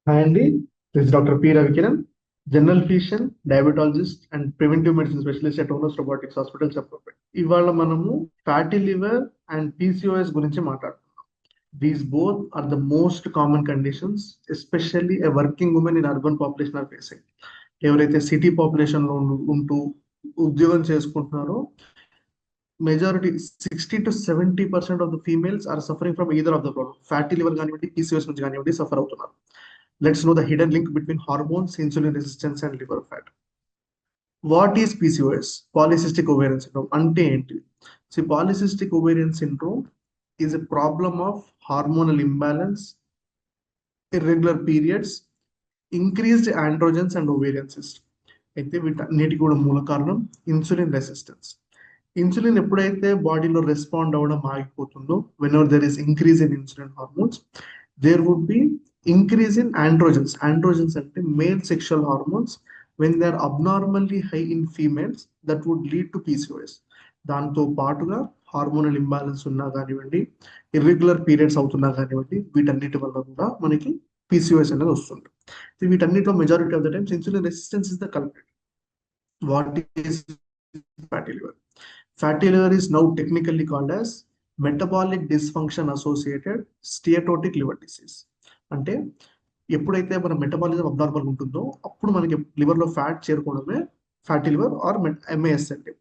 Hi Andy, this is Dr. P. Ravikiran, General Physician, Diabetologist, and Preventive Medicine Specialist at Onus Robotics Hospital, Chapapet. ఇవాళ మనము fatty liver and PCOS గురించి మాట్లాడుతున్నాం. These both are the most common conditions, especially a working woman in urban population are facing. ఎవరైతే city population లో ఉంటూ ఉద్యోగం చేసుకుంటున్నారో majority 60 to 70% of the females are suffering from either of the problem. Fatty liver కానివ్వండి, PCOS నుంచి కానివ్వండి suffer అవుతున్నారు. Let's know the hidden link between hormones, insulin resistance, and liver fat. What is PCOS? Polycystic ovarian syndrome. Ante enti? See, polycystic ovarian syndrome is a problem of hormonal imbalance, irregular periods, increased androgens, and ovarian cyst. అయితే వీటన్నిటి కూడా మూల కారణం insulin resistance. Insulin ఎప్పుడైతే బాడీలో respond అవ్వడం ఆగిపోతుందో, whenever there is increase in insulin hormones, there would be increase in androgens. Androgens అంటే male sexual hormones. When they are abnormally high in females, that would lead to PCOS. దాంతో పాటుగా hormonal imbalance ఉన్నా కానివ్వండి, irregular periods అవుతున్నా కానివ్వండి, వీటన్నిటి వల్ల కూడా మనకి PCOS అనేది వస్తుంది. వీటన్నిటిలో majority of the times insulin resistance is the culprit. What is fatty liver? Fatty liver is now technically called as metabolic dysfunction associated steatotic liver disease. అంటే ఎప్పుడైతే మన మెటబాలిజం అబ్నార్మల్ ఉంటుందో అప్పుడు మనకి లివర్లో ఫ్యాట్ చేరుకోవడమే ఫ్యాటీ లివర్ ఆర్ MAS అంటే.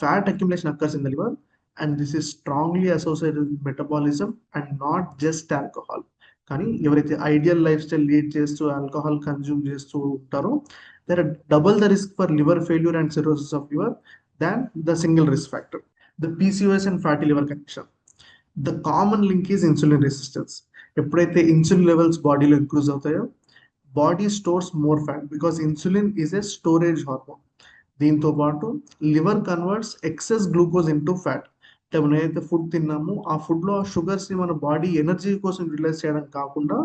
Fat accumulation occurs in the liver and this is strongly associated with metabolism and not just alcohol. కానీ ఎవరైతే ఐడియల్ లైఫ్ స్టైల్ లీడ్ చేస్తూ ఆల్కహాల్ కన్జ్యూమ్ చేస్తూ ఉంటారో there are double the risk for liver failure and cirrhosis of liver than the single risk factor. The PCOS and fatty liver connection. The common link is insulin resistance. ఎప్పుడైతే insulin levels బాడీలో increase అవుతాయో body stores more fat because insulin is a storage hormone. దీంతో పాటు liver converts excess glucose into fat. అంటే మనం ఏదైతే food తిన్నామో ఆ ఫుడ్లో ఆ షుగర్స్ని మన బాడీ ఎనర్జీ కోసం యూటిలైజ్ చేయడం కాకుండా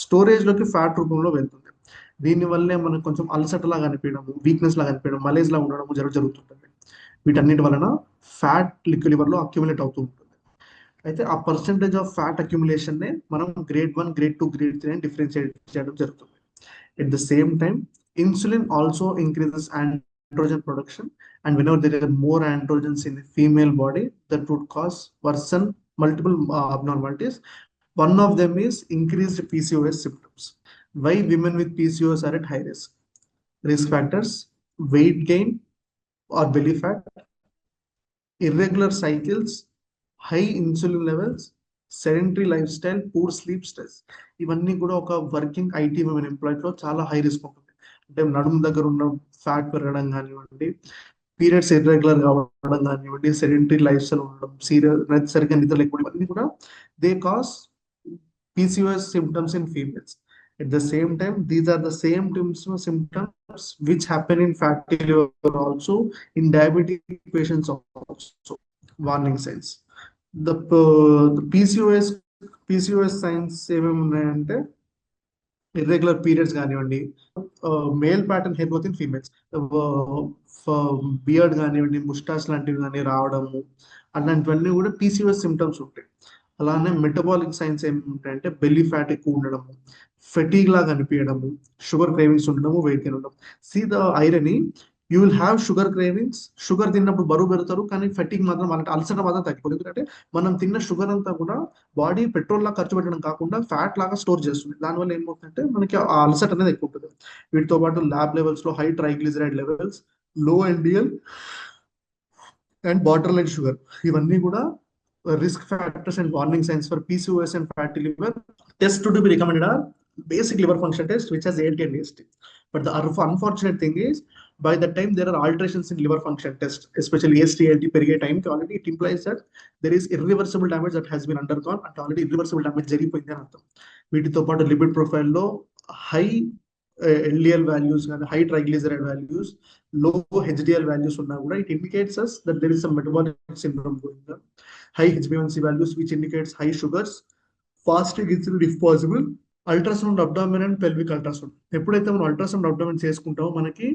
స్టోరేజ్లోకి ఫ్యాట్ రూపంలో వెళ్తుంది. దీనివల్లే మనకు కొంచెం అలసట లాగా అనిపించడము, వీక్నెస్ లాగా అనిపించడం, మలేజ్ లాగా ఉండడము జరుగుతుంటుంది. వీటన్నిటి వలన ఫ్యాట్ లివర్ లో అక్యుములేట్ అవుతూ ఉంటుంది. అయితే ఆ పర్సెంటేజ్ ఆఫ్ ఫ్యాట్ అక్యుములేషన్ నే మనం గ్రేడ్ 1, గ్రేడ్ 2, గ్రేడ్ 3 అని డిఫరెన్షియేట్ చేయడం జరుగుతుంది. At the same time insulin also increases androgen production, and whenever there are more androgens in the female body, that would cause worsen multiple abnormalities. One of them is increased PCOS symptoms. Why women with PCOS are at high risk? Risk factors: weight gain or belly fat, irregular cycles, high insulin levels, sedentary life style, poor sleep, stress. ఇవన్నీ కూడా ఒక working IT women ఎంప్లాయీలో చాలా high risk ఉంటుంది. అంటే నడుము దగ్గర ఉన్న fat పెరగడం కానివ్వండి, పీరియడ్స్ ఇర్రెగ్యులర్ కావడం కానివ్వండి, సెడెంటరీ లైఫ్ స్టైల్ ఉండడం, సరిగ్గా నిద్ర లేకపోవడం, ఇవన్నీ కూడా they cos PCOS symptoms in females. At the same time, these are the same symptoms which happen in fatty liver also, in diabetic patients also. Warning signs. The PCOS signs ఏమేమి ఉన్నాయంటే irregular periods కానివ్వండి, male pattern hair growth in females, beard కానివ్వండి, ముస్టాస్ లాంటివి కానీ రావడము, అలాంటివన్నీ కూడా PCOS symptoms ఉంటాయి. అలానే మెటబాలిక్ సైన్స్ ఏమిటంటే బెల్లీ ఫ్యాట్ ఎక్కువ ఉండడము, ఫెటీగ్ లాగా అనిపించడము, షుగర్ క్రేవింగ్స్ ఉండడము, వెయిట్ గెయిన్ ఉండడం. See the irony, you will have sugar cravings, sugar తిన్నప్పుడు బరువు పెడతారు, కానీ ఫెటీగ్ మాత్రం అలాంటి అలసట మాత్రం తగ్గిపోతుంది. ఎందుకంటే మనం తిన్న షుగర్ అంతా కూడా బాడీ పెట్రోల్ లాగా ఖర్చు పెట్టడం కాకుండా ఫ్యాట్ లాగా స్టోర్ చేస్తుంది. దానివల్ల ఏమవుతుందంటే మనకి ఆ అలసట అనేది ఎక్కువ ఉంటుంది. వీటితో పాటు ల్యాబ్ లెవెల్స్ లో హై ట్రైగ్లిజరైడ్ లెవెల్స్, లో LDL and border line sugar, ఇవన్నీ కూడా risk factors and warning signs for PCOS and fatty liver. Tests to be recommended are basic liver function test, which has ALT and AST. But the unfortunate thing is, by the time there are alterations in liver function test, especially AST, ALT perigate time, already it implies that there is irreversible damage that has been undergone, and already irreversible damage జరిగిపోయింది అని అర్థం. వీటితో పాటు lipid ప్రొఫైల్లో high LDL values and high triglyceride values, low HDL values ఉన్నా కూడా it indicates us that there is some metabolic syndrome going on. High HbA1c values, which indicates high sugars, fasting insulin if possible, ultrasound abdomen and pelvic ultrasound. ఎప్పుడైతే మనం ultrasound abdomen చేసుకుంటామో మనకి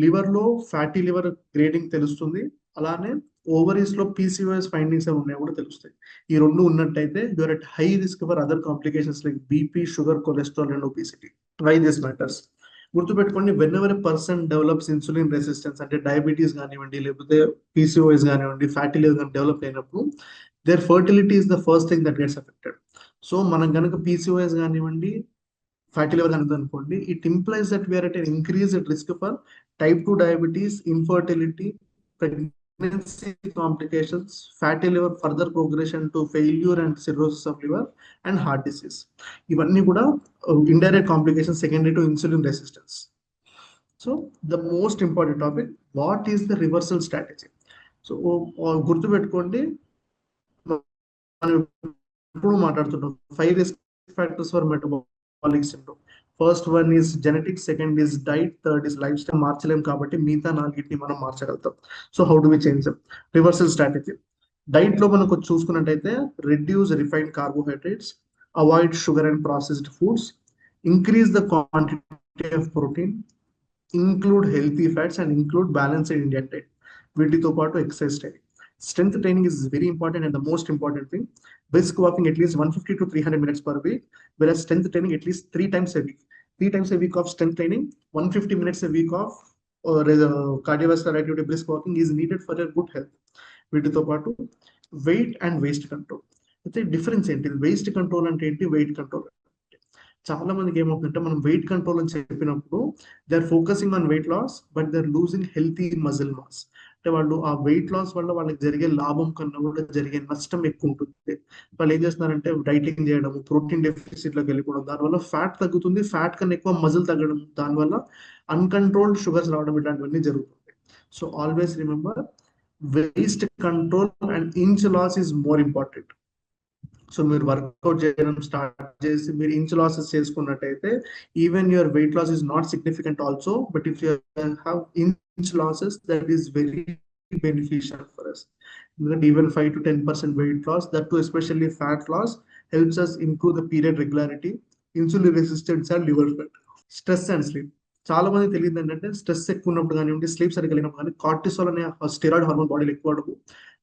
liver లో fatty liver grading తెలుస్తుంది, అలానే ovaries లో PCOS findings ఏమి ఉన్నాయో కూడా తెలుస్తాయి. ఈ రెండు ఉన్నట్టయితే you're at high risk for other complications like BP, sugar, cholesterol and obesity. Why this matters? గుర్తుపెట్టుకోండి, whenever person develops insulin resistance, అంటే డయాబెటీస్ కానివ్వండి, లేకపోతే పీసీఓఎస్ కానివ్వండి, ఫ్యాటీ లివర్ కానీ డెవలప్ అయినప్పుడు their fertility is the first thing that gets affected. So మనం కనుక PCOS కానివ్వండి, ఫ్యాటీ లివర్ కనుక అనుకోండి, it implies that we're at increased risk for type 2 diabetes, infertility, pregnancy complications, fatty liver, further progression to failure and cirrhosis of liver, and heart disease. ఇవన్నీ కూడా indirect complications secondary to insulin resistance. So the most important topic, what is the reversal strategy? So గుర్తుపెట్టుకోండి, మనం ఇప్పుడు మాట్లాడుతున్నాం 5 risk factors for metabolic syndrome. First one is genetics, second is diet, third is lifestyle. మార్చలేం కాబట్టి మిగతా నాలుగింటిని మనం మార్చగలుగుతాం. So how do we change reversal strategy? Diet లో మనకు చూసుకున్నట్టయితే reduce refined carbohydrates, avoid sugar and processed foods, increase the quantity of protein, include healthy fats and include balanced Indian diet. వీటితో పాటు exercise training. Strength training is very important, and the most important thing, brisk walking at least 150 to 300 minutes per week, whereas strength training at least 3 times a week. 3 times a week of strength training, 150 minutes a week of cardiovascular activity, brisk walking is needed for your good health. వీటితో పాటు wait and waste control. అయితే difference ఏంటి? Waste control అంటే ఏంటి, weight control? చాలా మందికి ఏమవుతుందంటే, మనం వెయిట్ కంట్రోల్ అని చెప్పినప్పుడు they are focusing on weight loss, but they are losing healthy muscle mass. అంటే వాళ్ళు ఆ వెయిట్ లాస్ వల్ల వాళ్ళకి జరిగే లాభం కన్నా కూడా జరిగే నష్టం ఎక్కువ ఉంటుంది. వాళ్ళు ఏం చేస్తున్నారంటే డైటింగ్ చేయడం, ప్రోటీన్ డెఫిసిట్ లోకి వెళ్ళిపోవడం, దానివల్ల ఫ్యాట్ తగ్గుతుంది, ఫ్యాట్ కన్నా ఎక్కువ మజిల్ తగ్గడం, దానివల్ల అన్కంట్రోల్డ్ షుగర్స్ రావడం, ఇలాంటివన్నీ జరుగుతుంది. So always remember, waist control and inch loss is more important. So మీరు వర్కౌట్ చేయడం స్టార్ట్ చేసి మీరు ఇంచ్ లాసెస్ చేసుకున్నట్టయితే, even your weight loss is not significant also, but if you have inch losses, that is very beneficial for us. Even 5 to 10% weight loss, that too especially fat loss, helps us improve the period regularity, insulin resistance and liver fat. Stress and sleep. చాలా మంది తెలియదు ఏంటంటే, stress ఎక్కువ ఉన్నప్పుడు కానివ్వండి, sleep సరిగ్గా లేనప్పుడు కానీ కార్టిసాల్ అనే స్టెరాయిడ్ హార్మోన్ బాడీలో ఎక్కువ అవ్వడం,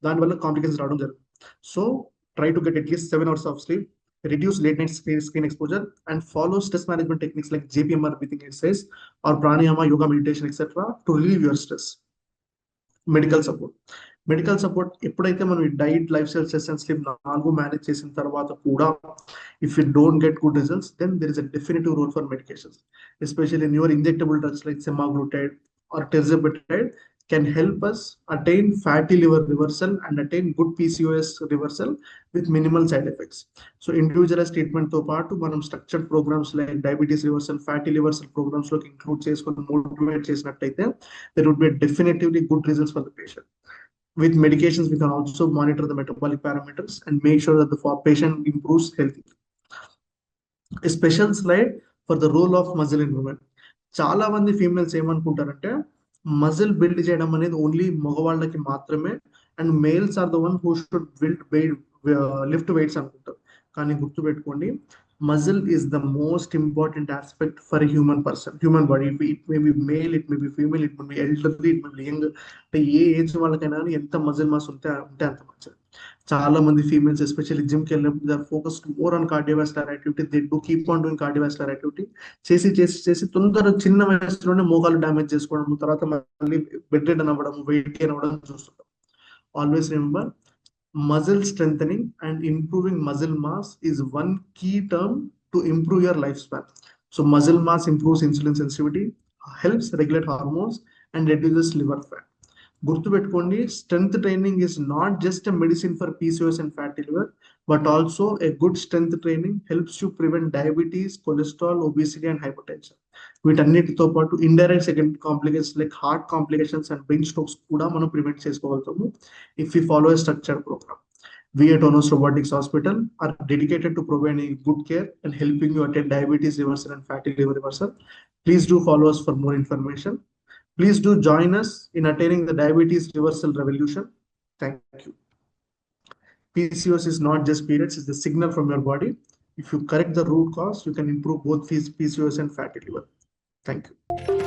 దానివల్ల కాంప్లికేషన్స్ రావడం జరుగుతుంది. So try to get at least 7 hours of sleep, reduce late night screen exposure, and follow stress management techniques like JPMR breathing exercise or pranayama, yoga, meditation, etc. to relieve your stress. Medical support ఎప్పుడైతే మనం ఈ diet, lifestyle, stress and sleep 4 manage చేసిన తర్వాత కూడా if you don't get good results, then there is a definitive role for medications, especially newer injectable drugs like semaglutide or tirzepatide can help us attain fatty liver reversal and attain good PCOS reversal with minimal side effects. So individualized treatment తో పాటు మనం structured programs like diabetes reversal, fatty liver programs లోకి include చేసుకొని motivate చేసినట్టయితే, there would be definitively good results for the patient. With medications, we can also monitor the metabolic parameters and make sure that the patient improves healthy. A special slide for the role of muscle in women. చాలా మంది females ఏమనుకుంటారంటే, muscle build చేయడం అనేది only మగవాళ్ళకి మాత్రమే, and males are the one who should lift weights అనుకుంటారు. కానీ గుర్తుపెట్టుకోండి, muscle is the most important aspect for human body. It may be male, it may be female, it may be elderly, it may be young. అంటే ఏ age వాళ్ళకైనా ఎంత muscle mass ఉంటే అంత మంచిది. చాలా మంది ఫీమేల్స్ ఎస్పెషల్లీ జిమ్కి వెళ్ళినప్పుడు they are focused more on cardiovascular activity. They do keep on doing cardiovascular activity. చేసి తొందరగా చిన్న వయసులోనే మోకాలు డ్యామేజ్ చేసుకోవడం, తర్వాత మళ్ళీ బెడ్ రిడన్ అవ్వడం, వెయిట్ గెయిన్ అవ్వడం చూస్తుంటాం. Always remember, muscle strengthening and improving muscle mass is one key term to improve your lifespan. So muscle mass improves insulin sensitivity, helps regulate hormones, and reduces liver fat. గుర్తుపెట్టుకోండి, strength training is not just a medicine for PCOS and fatty liver, but also a good strength training helps you prevent diabetes, cholesterol, obesity and hypertension. వీటన్నిటితో పాటు indirect second complications like heart complications and brain strokes కూడా మనం prevent చేసుకోగలుగుతాము if you follow a structured programme. We at Onos Robotics Hospital are dedicated to providing good care and helping you attain diabetes reversal and fatty liver reversal. Please do follow us for more information. Please do join us in attaining the diabetes reversal revolution. Thank you. PCOS is not just periods, it's the signal from your body. If you correct the root cause, you can improve both PCOS and fatty liver. Thank you.